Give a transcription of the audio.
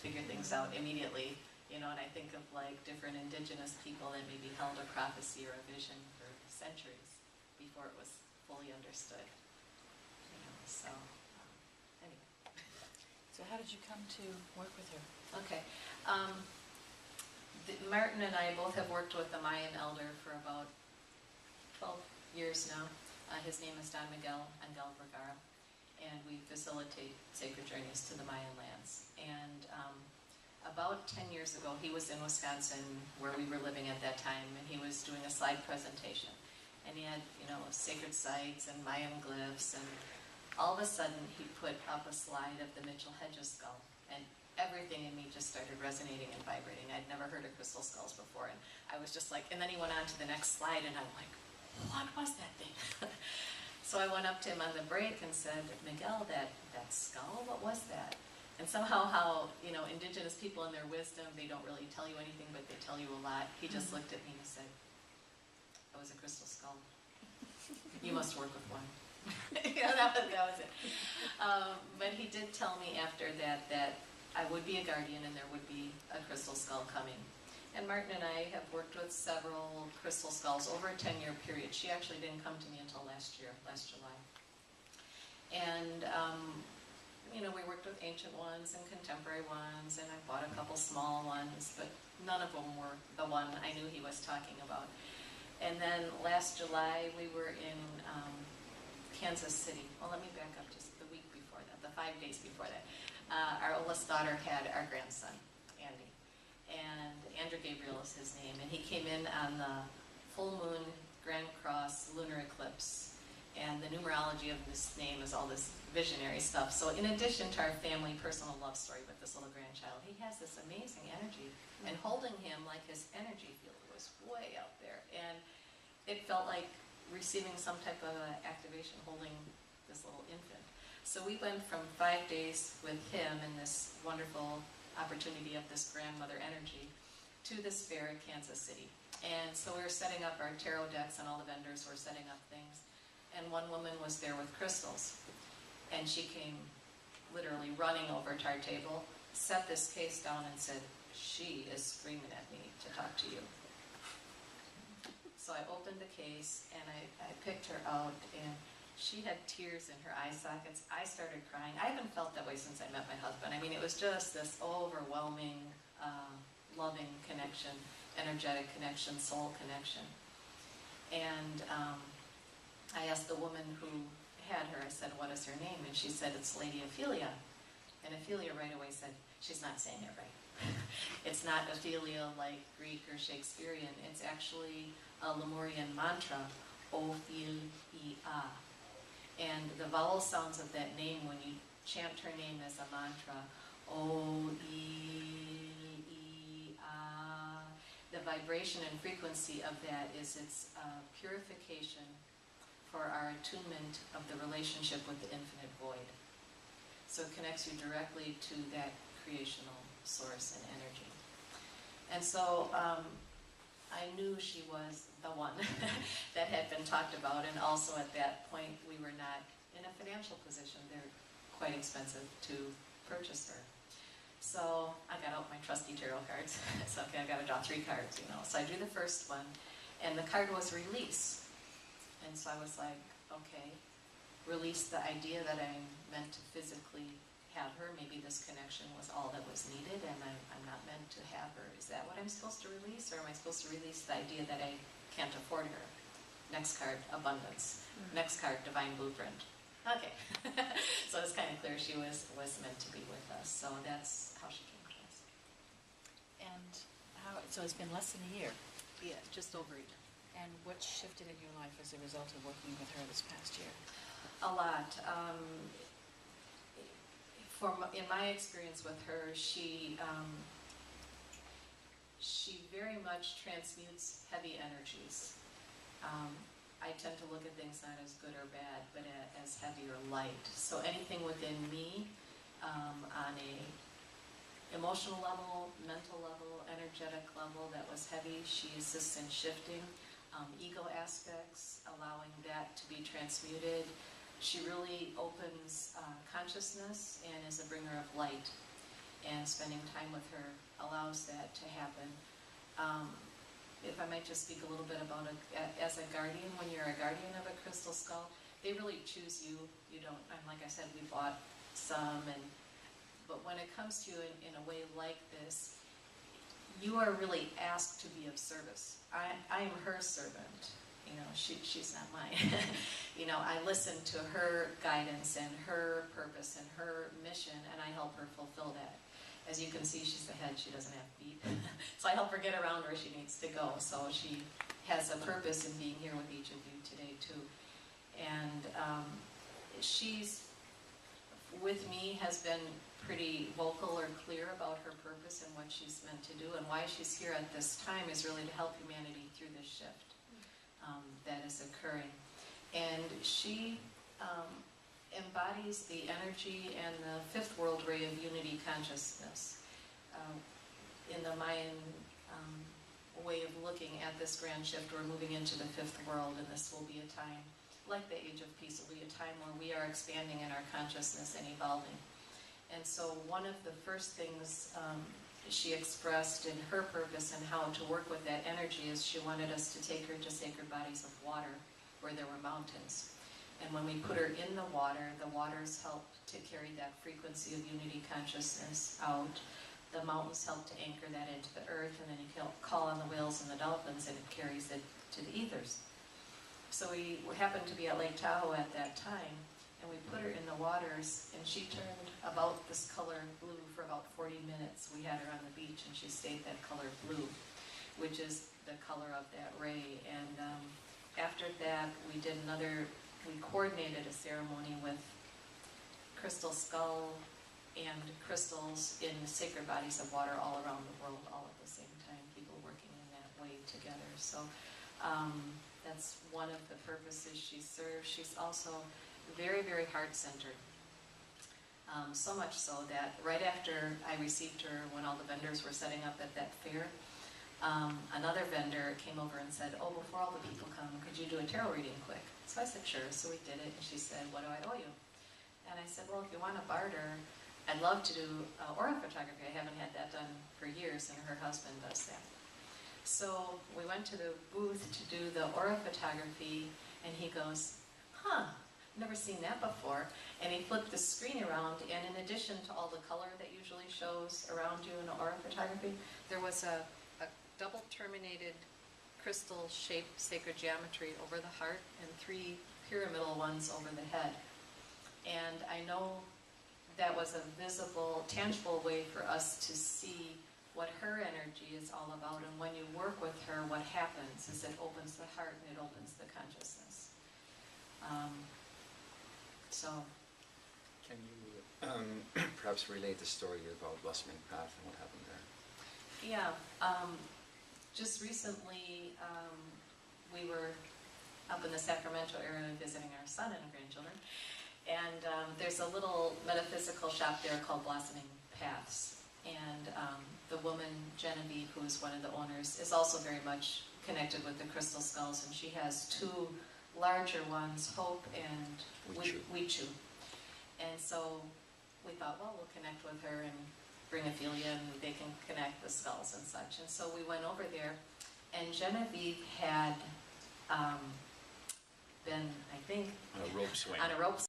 figure things out immediately, you know, and I think of like different indigenous people that maybe held a prophecy or a vision for centuries before it was fully understood. You know, so anyway. So how did you come to work with her? Okay. Martin and I both have worked with the Mayan elder for about 12 years now. His name is Don Miguel Angel Vergara, and we facilitate sacred journeys to the Mayan lands. And about 10 years ago, he was in Wisconsin, where we were living at that time, and he was doing a slide presentation. And he had, you know, sacred sites and Mayan glyphs, and all of a sudden he put up a slide of the Mitchell Hedges skull, and everything in me just started resonating and vibrating. I'd never heard of crystal skulls before, and I was just like, and then he went on to the next slide, and I'm like, what was that thing? So I went up to him on the break and said, Miguel, that skull, what was that? And somehow how, you know, indigenous people in their wisdom, they don't really tell you anything, but they tell you a lot. He just looked at me and said, it was a crystal skull. You must work with one. Yeah, that was it. But he did tell me after that I would be a guardian and there would be a crystal skull coming. And Martin and I have worked with several crystal skulls over a 10-year period. She actually didn't come to me until last July. And, you know, we worked with ancient ones and contemporary ones, and I bought a couple small ones, but none of them were the one I knew he was talking about. And then last July, we were in Kansas City. Well, let me back up just the week before that, the 5 days before that. Our oldest daughter had our grandson, Andy. And Andrew Gabriel is his name. And he came in on the full moon Grand Cross lunar eclipse. And the numerology of this name is all this visionary stuff. So in addition to our family personal love story with this little grandchild, he has this amazing energy. And holding him, like his energy field was way out there. And it felt like receiving some type of activation holding this little infant. So we went from 5 days with him in this wonderful opportunity of this grandmother energy to this fair in Kansas City. And so we were setting up our tarot decks, and all the vendors were setting up things. And one woman was there with crystals. And she came literally running over to our table, set this case down and said, she is screaming at me to talk to you. So I opened the case and I picked her out, and she had tears in her eye sockets. I started crying. I haven't felt that way since I met my husband. I mean, it was just this overwhelming, loving connection, energetic connection, soul connection. And I asked the woman who had her, I said, what is her name? And she said, it's Lady Opheleah. And Opheleah right away said, she's not saying it right. It's not Opheleah like Greek or Shakespearean. It's actually a Lemurian mantra, Opheleah. And the vowel sounds of that name, when you chant her name as a mantra, O-E-E-A, the vibration and frequency of that is its purification for our attunement of the relationship with the infinite void. So it connects you directly to that creational source and energy. And so I knew she was the one that had been talked about, and also at that point we were not in a financial position. They're quite expensive to purchase her. So I got out my trusty tarot cards. So okay, I got to draw 3 cards, you know. So I drew the first one, and the card was release. And so I was like, okay, release the idea that I'm meant to physically have her. Maybe this connection was all that was needed, and I'm not meant to have her. Is that what I'm supposed to release, or am I supposed to release the idea that I can't afford her? Next card, abundance. Next card, divine blueprint. Okay. So it's kind of clear she was meant to be with us. So that's how she came to us. And so it's been less than a year. Yeah, just over a year. And what shifted in your life as a result of working with her this past year? A lot. In my experience with her, she very much transmutes heavy energies. I tend to look at things not as good or bad, but as heavy or light. So anything within me, on a emotional level, mental level, energetic level that was heavy, she assists in shifting. Ego aspects, allowing that to be transmuted. She really opens consciousness and is a bringer of light. and spending time with her allows that to happen. If I might just speak a little bit about as a guardian, when you're a guardian of a crystal skull, they really choose you. You don't, and like I said, we bought some, but when it comes to you in a way like this, you are really asked to be of service. I am her servant. You know, she's not mine. You know, I listen to her guidance and her purpose and her mission, and I help her fulfill that. As you can see, she's the head, she doesn't have feet. So I help her get around where she needs to go. So she has a purpose in being here with each of you today too. And she's, with me, has been pretty vocal or clear about her purpose and what she's meant to do. And why she's here at this time is really to help humanity through this shift that is occurring. And she embodies the energy and the fifth world ray of unity consciousness. In the Mayan way of looking at this grand shift, we're moving into the fifth world, and this will be a time, like the Age of Peace, will be a time where we are expanding in our consciousness and evolving. And so one of the first things she expressed in her purpose and how to work with that energy is she wanted us to take her to sacred bodies of water where there were mountains. And when we put her in the waters help to carry that frequency of unity consciousness out. The mountains help to anchor that into the earth, and then you can call on the whales and the dolphins, and it carries it to the ethers. So we happened to be at Lake Tahoe at that time, and we put her in the waters, and she turned about this color blue for about 40 minutes. We had her on the beach, and she stayed that color blue, which is the color of that ray. And after that, we coordinated a ceremony with crystal skull and crystals in sacred bodies of water all around the world, all at the same time, people working in that way together. So that's one of the purposes she serves. She's also very, very heart-centered. So much so that right after I received her, when all the vendors were setting up at that fair, another vendor came over and said, "Oh, before all the people come, could you do a tarot reading quick?" So I said, "Sure." So we did it, and she said, "What do I owe you?" And I said, "Well, if you want to barter, I'd love to do aura photography. I haven't had that done for years, and her husband does that." So we went to the booth to do the aura photography, and he goes, "Huh, never seen that before." And he flipped the screen around, and in addition to all the color that usually shows around you in aura photography, there was a double terminated crystal shaped sacred geometry over the heart and 3 pyramidal ones over the head. And I know that was a visible, tangible way for us to see what her energy is all about. And when you work with her, what happens is it opens the heart and it opens the consciousness. Can you perhaps relate the story about Blossoming Path and what happened there? Yeah. Just recently, we were up in the Sacramento area visiting our son and grandchildren. And there's a little metaphysical shop there called Blossoming Paths. And the woman, Genevieve, who is one of the owners, is also very much connected with the crystal skulls. And she has 2 larger ones, Hope and Wichu. And so we thought, well, we'll connect with her and bring Opheleah and they can connect the skulls and such. And so we went over there, and Genevieve had been, I think, On a rope swing. on a rope